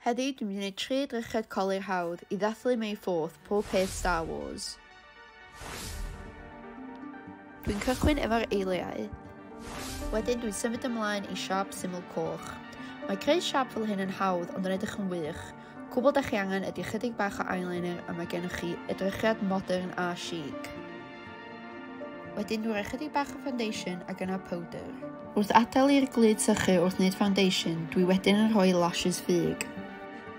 Heddiw dwi'n mynd i wneud 3 drychiad colur hawdd I ddathlu mewn ffwrdd pob peth Star Wars. Dwi'n cychwyn efo'r eiliau. Wedyn dwi'n symud ymlaen I siap syml coch. Mae creu siap fel hyn yn hawdd ond yn edrych yn wych. Cwbl da chi angen ydy chydig bach o eyeliner a mae gennych chi edrychiad modern a chic. Wedyn dwi'n rhoi chydig bach o foundation ac yna powder. Wrth adael i'r glud sychu wrth wneud foundation, dwi wedyn yn rhoi lashes fig.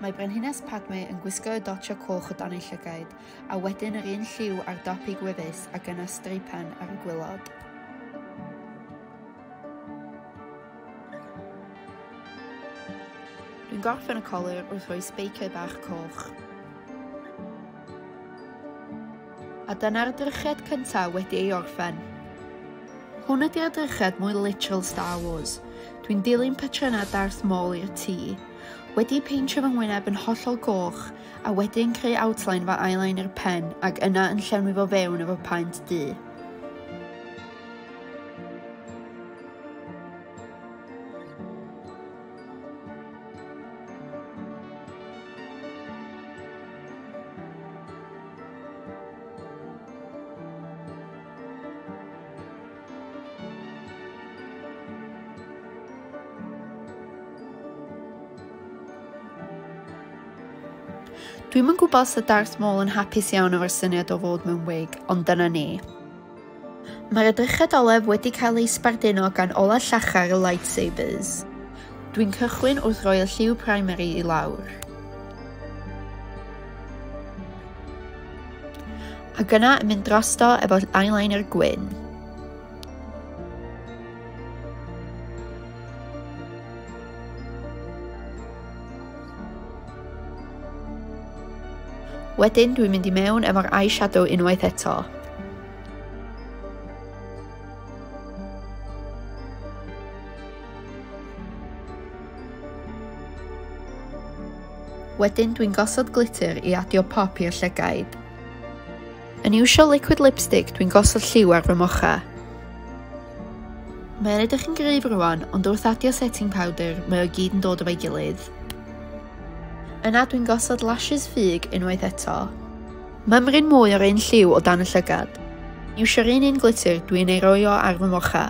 Mae Brenhines Padme yn gwisgo y dotiau coch o dan ei llygaid, a wedyn yr un lliw ar dop I gwefus ac yna streipan ar y gwylod. Dwi'n gorffen y colur wrth rhoi sbeicau bach coch. A dyna'r drychiad cyntaf wedi ei orffen. Hwn ydy'r drychiad mwy literal Star Wars. Dwi'n dilyn patrynau Darth Maul i'r tŷ. Wedi peintio fy ngwyneb yn hollol goch, a wedyn creu outline fe eyeliner pen ac yna yn llenwi fo fewn efo paent du. Dwi'm yn gwybod os y Darth Maul yn hapus iawn efo'r syniad o fod mewn wig, ond dyna ni. Mae'r edrychiad olef wedi cael ei sbarduno gan ola llachar y lightsabers. Dwi'n cychwyn wrth roi y lliw primary I lawr. Ac yna yn mynd drosto efo eyeliner gwyn. Wedyn dwi'n mynd I mewn efo'r eyeshadow unwaith eto. Wedyn dwi'n gosod glitter I adio pop i'r llygaid. Yn iwsio liquid lipstick dwi'n gosod lliw ar fy mocha. Mae'n edrych yn gryf rwan, ond wrth adio setting powder mae o gyd yn dod efo'i gilydd. Yna dwi'n gosod lashes fig unwaith eto. Mymryn mwy o'r un lliw o dan y llygad. Iwsio'r un glitter dwi'n ei roi o ar fy mocha.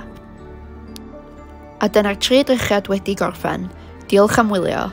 A dyna'r 3 drychiad wedi gorffen. Diolch am wylio.